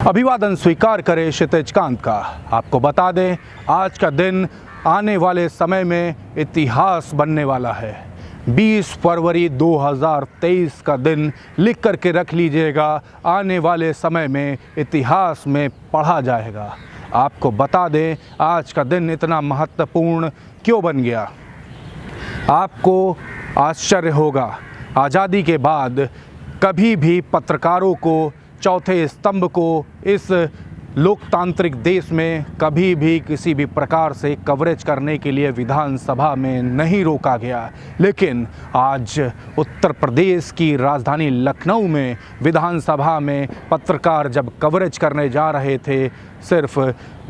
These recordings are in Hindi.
अभिवादन स्वीकार करें क्षितिज कांत का। आपको बता दें, आज का दिन आने वाले समय में इतिहास बनने वाला है। 20 फरवरी 2023 का दिन लिख करके रख लीजिएगा, आने वाले समय में इतिहास में पढ़ा जाएगा। आपको बता दें, आज का दिन इतना महत्वपूर्ण क्यों बन गया। आपको आश्चर्य होगा, आज़ादी के बाद कभी भी पत्रकारों को, चौथे स्तंभ को इस लोकतांत्रिक देश में कभी भी किसी भी प्रकार से कवरेज करने के लिए विधानसभा में नहीं रोका गया। लेकिन आज उत्तर प्रदेश की राजधानी लखनऊ में विधानसभा में पत्रकार जब कवरेज करने जा रहे थे, सिर्फ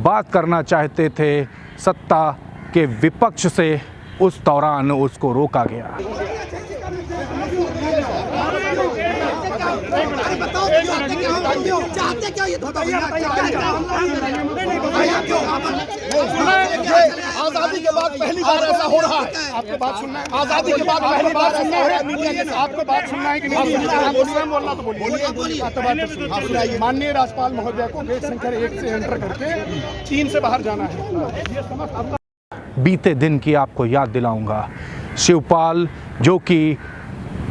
बात करना चाहते थे सत्ता के विपक्ष से, उस दौरान उसको रोका गया। आजादी के बाद पहली बार ऐसा हो रहा है। आपको बात सुनना है? आजादी के बाद पहली बार सुनना है। आपको बात सुनना है कि नहीं? बोलना तो बोलिए। माननीय राज्यपाल महोदय को गेट संख्या 1 से एंटर करके 3 से बाहर जाना है। बीते दिन की आपको याद दिलाऊंगा। शिवपाल, जो कि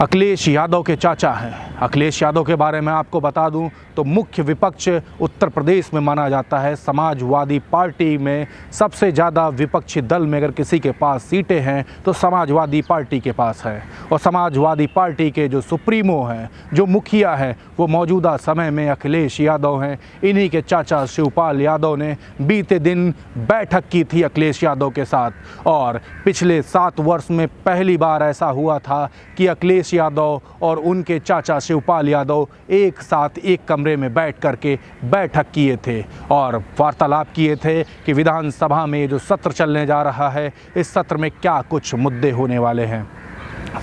अखिलेश यादव के चाचा हैं, अखिलेश यादव के बारे में आपको बता दूं तो मुख्य विपक्ष उत्तर प्रदेश में माना जाता है। समाजवादी पार्टी में सबसे ज़्यादा विपक्षी दल में अगर किसी के पास सीटें हैं तो समाजवादी पार्टी के पास है। और समाजवादी पार्टी के जो सुप्रीमो हैं, जो मुखिया हैं, वो मौजूदा समय में अखिलेश यादव हैं। इन्हीं के चाचा शिवपाल यादव ने बीते दिन बैठक की थी अखिलेश यादव के साथ। और पिछले 7 वर्ष में पहली बार ऐसा हुआ था कि अखिलेश यादव और उनके चाचा शिवपाल यादव एक साथ एक कमरे में बैठ करके बैठक किए थे और वार्तालाप किए थे कि विधानसभा में जो सत्र चलने जा रहा है, इस सत्र में क्या कुछ मुद्दे होने वाले हैं।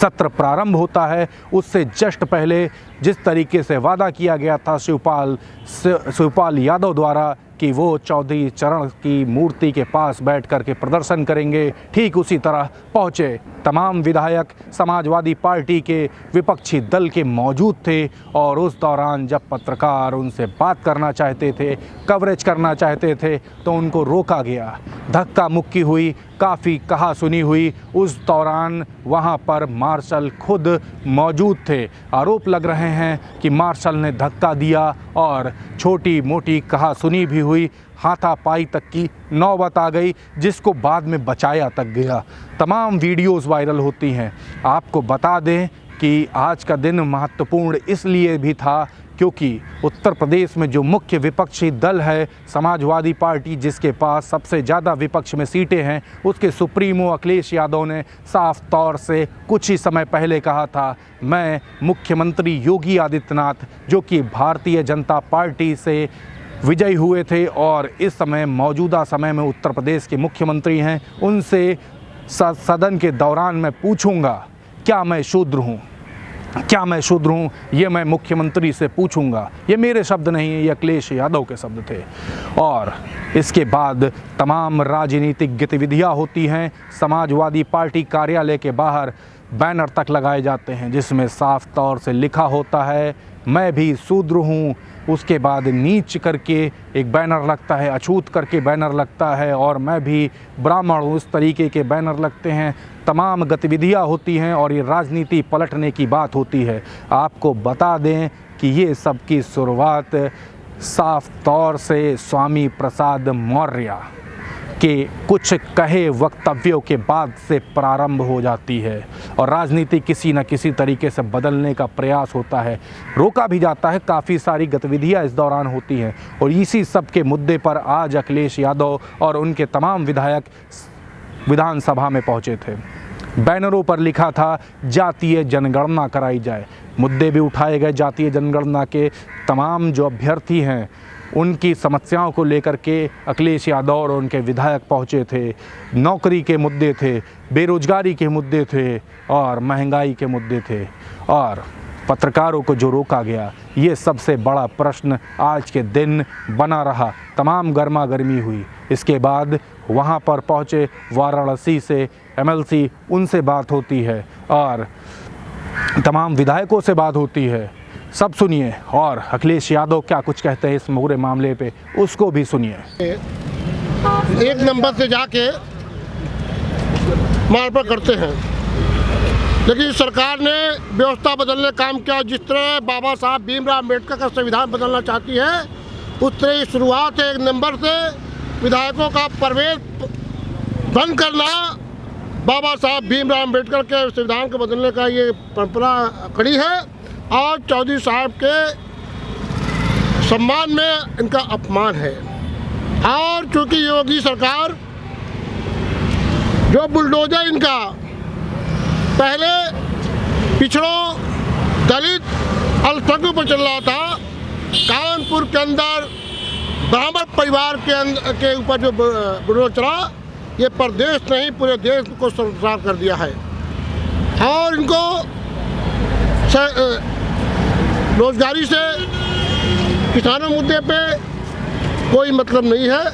सत्र प्रारंभ होता है, उससे जस्ट पहले जिस तरीके से वादा किया गया था शिवपाल यादव द्वारा कि वो चौधरी चरण की मूर्ति के पास बैठ करके प्रदर्शन करेंगे, ठीक उसी तरह पहुँचे। तमाम विधायक समाजवादी पार्टी के विपक्षी दल के मौजूद थे और उस दौरान जब पत्रकार उनसे बात करना चाहते थे, कवरेज करना चाहते थे, तो उनको रोका गया। धक्का मुक्की हुई, काफ़ी कहासुनी हुई। उस दौरान वहाँ पर मार्शल खुद मौजूद थे। आरोप लग रहे हैं कि मार्शल ने धक्का दिया और छोटी मोटी कहासुनी भी हुई, हाथापाई तक की नौबत आ गई, जिसको बाद में बचाया तक गया। तमाम वीडियोस वायरल होती हैं। आपको बता दें कि आज का दिन महत्वपूर्ण इसलिए भी था क्योंकि उत्तर प्रदेश में जो मुख्य विपक्षी दल है समाजवादी पार्टी, जिसके पास सबसे ज़्यादा विपक्ष में सीटें हैं, उसके सुप्रीमो अखिलेश यादव ने साफ तौर से कुछ ही समय पहले कहा था, मैं मुख्यमंत्री योगी आदित्यनाथ, जो कि भारतीय जनता पार्टी से विजयी हुए थे और इस समय मौजूदा समय में उत्तर प्रदेश के मुख्यमंत्री हैं, उनसे सदन के दौरान मैं पूछूंगा क्या मैं शूद्र हूँ, क्या मैं शूद्र हूँ, ये मैं मुख्यमंत्री से पूछूंगा। ये मेरे शब्द नहीं है, ये अखिलेश यादव के शब्द थे। और इसके बाद तमाम राजनीतिक गतिविधियाँ होती हैं। समाजवादी पार्टी कार्यालय के बाहर बैनर तक लगाए जाते हैं जिसमें साफ तौर से लिखा होता है, मैं भी शूद्र हूँ। उसके बाद नीच करके एक बैनर लगता है, अछूत करके बैनर लगता है, और मैं भी ब्राह्मण हूँ, उस तरीके के बैनर लगते हैं। तमाम गतिविधियाँ होती हैं और ये राजनीति पलटने की बात होती है। आपको बता दें कि ये सब की शुरुआत साफ तौर से स्वामी प्रसाद मौर्य के कुछ कहे वक्तव्यों के बाद से प्रारंभ हो जाती है और राजनीति किसी न किसी तरीके से बदलने का प्रयास होता है। रोका भी जाता है, काफ़ी सारी गतिविधियां इस दौरान होती हैं और इसी सब के मुद्दे पर आज अखिलेश यादव और उनके तमाम विधायक विधानसभा में पहुंचे थे। बैनरों पर लिखा था जातीय जनगणना कराई जाए। मुद्दे भी उठाए गए जातीय जनगणना के। तमाम जो अभ्यर्थी हैं उनकी समस्याओं को लेकर के अखिलेश यादव और उनके विधायक पहुंचे थे। नौकरी के मुद्दे थे, बेरोजगारी के मुद्दे थे और महंगाई के मुद्दे थे। और पत्रकारों को जो रोका गया, ये सबसे बड़ा प्रश्न आज के दिन बना रहा। तमाम गर्मा गर्मी हुई। इसके बाद वहाँ पर पहुँचे वाराणसी से MLC, उनसे बात होती है और तमाम विधायकों से बात होती है। सब सुनिए और अखिलेश यादव क्या कुछ कहते हैं इस पूरे मामले पे उसको भी सुनिए। एक नंबर से जाके मारपीट करते हैं, लेकिन सरकार ने व्यवस्था बदलने का काम किया। जिस तरह बाबा साहब भीमराव अम्बेडकर का संविधान बदलना चाहती है, उस तरह की शुरुआत है। एक नंबर से विधायकों का प्रवेश बंद करना, बाबा साहब भीमराव अम्बेडकर के संविधान को बदलने का ये परंपरा कड़ी है और चौधरी साहब के सम्मान में इनका अपमान है। और चूँकि योगी सरकार जो बुलडोजर इनका पहले पिछड़ों, दलित, अल्पसंख्यकों पर चल रहा था, कानपुर के अंदर ब्राह्मण परिवार के ऊपर जो बुलडोजर चला, ये प्रदेश नहीं पूरे देश को शर्मसार कर दिया है। और इनको रोजगारी से, किसानों मुद्दे पे कोई मतलब नहीं है।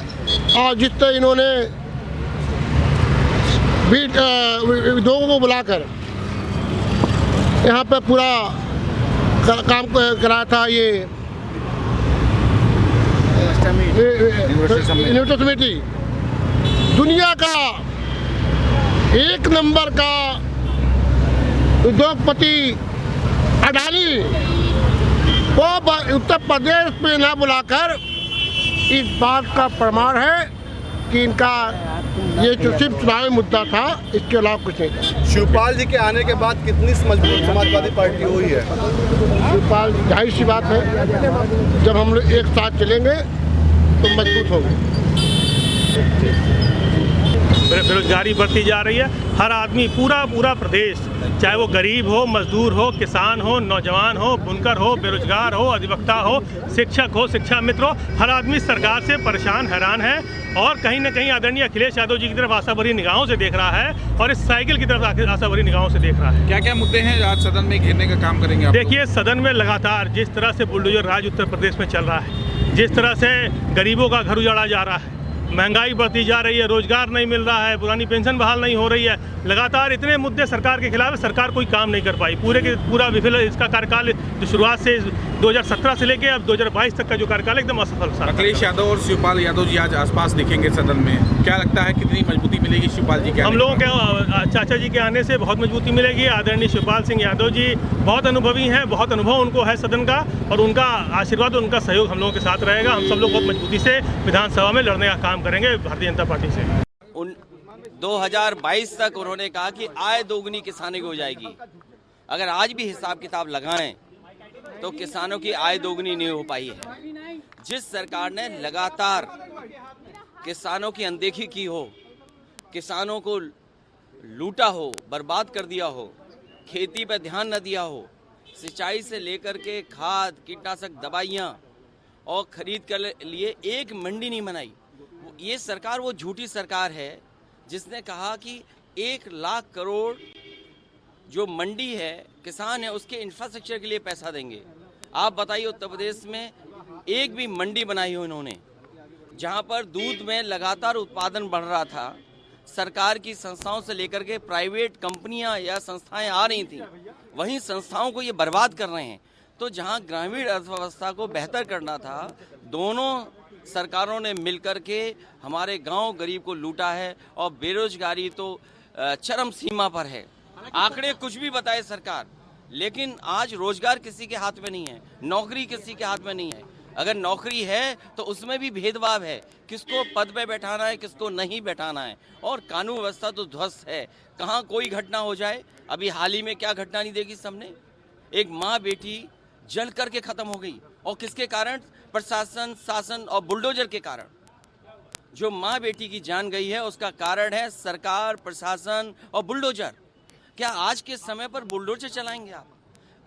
और जिस तरह इन्होंने विधों को बुलाकर यहाँ पे पूरा काम कराया था, ये यूनिवर्सल समिति, दुनिया का एक नंबर का उद्योगपति अडानी को उत्तर प्रदेश में ना बुलाकर इस बात का प्रमाण है कि इनका ये जो सिर्फ चुनावी मुद्दा था, इसके अलावा कुछ नहीं था। शिवपाल जी के आने के बाद कितनी मजबूत समाजवादी पार्टी हुई है? शिवपाल, जाहिर सी बात है, जब हम लोग एक साथ चलेंगे तो मजबूत होंगे। बेरोजगारी बढ़ती जा रही है। हर आदमी, पूरा प्रदेश, चाहे वो गरीब हो, मजदूर हो, किसान हो, नौजवान हो, बुनकर हो, बेरोजगार हो, अधिवक्ता हो, शिक्षक हो, शिक्षा मित्र हो, हर आदमी सरकार से परेशान, हैरान है और कहीं ना कहीं आदरणीय अखिलेश यादव जी की तरफ आशा भरी निगाहों से देख रहा है और इस साइकिल की तरफ आशा भरी निगाहों से देख रहा है। क्या क्या मुद्दे हैं आज सदन में घेरने का काम करेंगे आप? देखिए, सदन में लगातार जिस तरह से बुलडोजर राज उत्तर प्रदेश में चल रहा है, जिस तरह से गरीबों का घर उजाड़ा जा रहा है, महंगाई बढ़ती जा रही है, रोजगार नहीं मिल रहा है, पुरानी पेंशन बहाल नहीं हो रही है, लगातार इतने मुद्दे सरकार के खिलाफ है, सरकार कोई काम नहीं कर पाई। पूरा विफल इसका कार्यकाल, जो शुरुआत से 2017 से लेके अब 2022 तक का जो कार्यकाल एकदम असफल सा। अखिलेश यादव और शिवपाल यादव जी आज आसपास दिखेंगे सदन में, क्या लगता है कितनी मजबूती मिलेगी शिवपाल जी के? हम लोगों के चाचा जी के आने से बहुत मजबूती मिलेगी। आदरणीय शिवपाल सिंह यादव जी बहुत अनुभवी हैं, बहुत अनुभव उनको है सदन का और उनका आशीर्वाद, उनका सहयोग हम लोगों के साथ रहेगा। हम सब लोग बहुत मजबूती से विधानसभा में लड़ने का काम करेंगे भारतीय जनता पार्टी से। 2022 तक उन्होंने कहा कि आय दोगुनी किसानों की हो जाएगी। अगर आज भी हिसाब किताब लगाएं तो किसानों की आय दोगुनी नहीं हो पाई है। जिस सरकार ने लगातार किसानों की अनदेखी की हो, किसानों को लूटा हो, बर्बाद कर दिया हो, खेती पर ध्यान न दिया हो, सिंचाई से लेकर के खाद, कीटनाशक दवाइयाँ और खरीद कर लिए एक मंडी नहीं बनाई। ये सरकार वो झूठी सरकार है जिसने कहा कि 1 लाख करोड़ जो मंडी है, किसान है, उसके इंफ्रास्ट्रक्चर के लिए पैसा देंगे। आप बताइए, उत्तर प्रदेश में एक भी मंडी बनाई हो इन्होंने, जहां पर दूध में लगातार उत्पादन बढ़ रहा था। सरकार की संस्थाओं से लेकर के प्राइवेट कंपनियां या संस्थाएं आ रही थी, वहीं संस्थाओं को ये बर्बाद कर रहे हैं। तो जहां ग्रामीण अर्थव्यवस्था को बेहतर करना था, दोनों सरकारों ने मिलकर के हमारे गांव गरीब को लूटा है और बेरोजगारी तो चरम सीमा पर है। आंकड़े कुछ भी बताए सरकार, लेकिन आज रोजगार किसी के हाथ में नहीं है, नौकरी किसी के हाथ में नहीं है। अगर नौकरी है तो उसमें भी भेदभाव है, किसको पद पे बैठाना है, किसको नहीं बैठाना है। और कानून व्यवस्था तो ध्वस्त है, कहाँ कोई घटना हो जाए। अभी हाल ही में क्या घटना नहीं देखी सबने, एक माँ बेटी जल करके खत्म हो गई और किसके कारण? प्रशासन, शासन और बुलडोजर के कारण। जो माँ बेटी की जान गई है उसका कारण है सरकार, प्रशासन और बुलडोजर। क्या आज के समय पर बुलडोजर चलाएंगे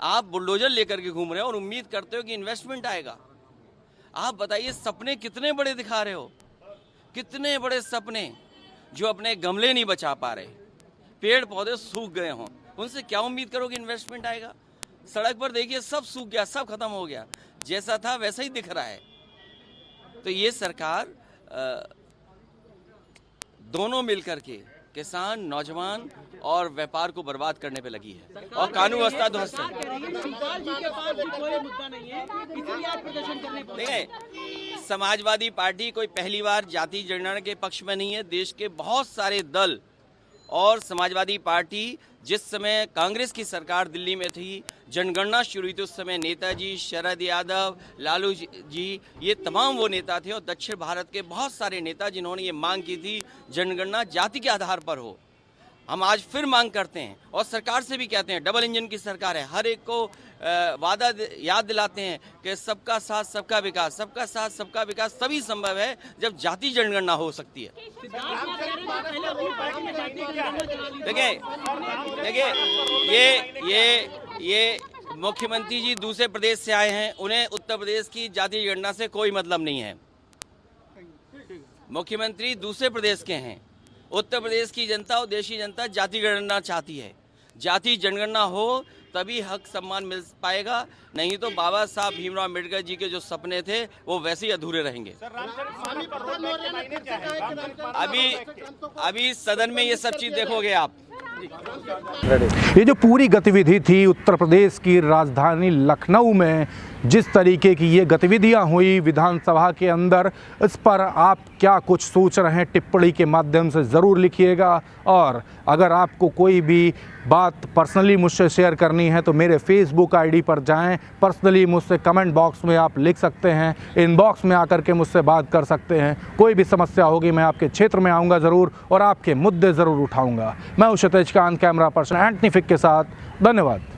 आप बुलडोजर लेकर के घूम रहे हो और उम्मीद करते हो कि इन्वेस्टमेंट आएगा। आप बताइए, सपने कितने बड़े दिखा रहे हो, कितने बड़े सपने जो अपने गमले नहीं बचा पा रहे, पेड़ पौधे सूख गए हों, उनसे क्या उम्मीद करोगे इन्वेस्टमेंट आएगा? सड़क पर देखिए, सब सूख गया, सब खत्म हो गया, जैसा था वैसा ही दिख रहा है। तो ये सरकार दोनों मिलकर के, किसान, नौजवान और व्यापार को बर्बाद करने पे लगी है और कानून व्यवस्था ध्वस्त है। देखिए, समाजवादी पार्टी कोई पहली बार जाति जनगणना के पक्ष में नहीं है। देश के बहुत सारे दल और समाजवादी पार्टी, जिस समय कांग्रेस की सरकार दिल्ली में थी, जनगणना शुरू हुई थी, उस समय नेताजी, शरद यादव, लालू जी, ये तमाम वो नेता थे और दक्षिण भारत के बहुत सारे नेता जिन्होंने ये मांग की थी जनगणना जाति के आधार पर हो। हम आज फिर मांग करते हैं और सरकार से भी कहते हैं, डबल इंजन की सरकार है, हर एक को वादा याद दिलाते हैं कि सबका साथ सबका विकास, सबका साथ सबका विकास तभी संभव है जब जाति जनगणना हो सकती है। देखिए ये मुख्यमंत्री जी दूसरे प्रदेश से आए हैं, उन्हें उत्तर प्रदेश की जाति जनगणना से कोई मतलब नहीं है। मुख्यमंत्री दूसरे प्रदेश के हैं। उत्तर प्रदेश की जनता और देश की जनता जाति जनगणना चाहती है। जाति जनगणना हो तभी हक सम्मान मिल पाएगा, नहीं तो बाबा साहब भीमराव अम्बेडकर जी के जो सपने थे वो वैसे ही अधूरे रहेंगे। अभी सदन में ये सब चीज देखोगे आप। ये जो पूरी गतिविधि थी उत्तर प्रदेश की राजधानी लखनऊ में, जिस तरीके की ये गतिविधियां हुई विधानसभा के अंदर, इस पर आप क्या कुछ सोच रहे हैं टिप्पणी के माध्यम से ज़रूर लिखिएगा। और अगर आपको कोई भी बात पर्सनली मुझसे शेयर करनी है तो मेरे फेसबुक आईडी पर जाएं, पर्सनली मुझसे कमेंट बॉक्स में आप लिख सकते हैं, इनबॉक्स में आकर के मुझसे बात कर सकते हैं। कोई भी समस्या होगी मैं आपके क्षेत्र में आऊँगा ज़रूर और आपके मुद्दे ज़रूर उठाऊँगा। मैं हूं क्षितिज कांत, कैमरा पर्सन एंटनी फिक के साथ। धन्यवाद।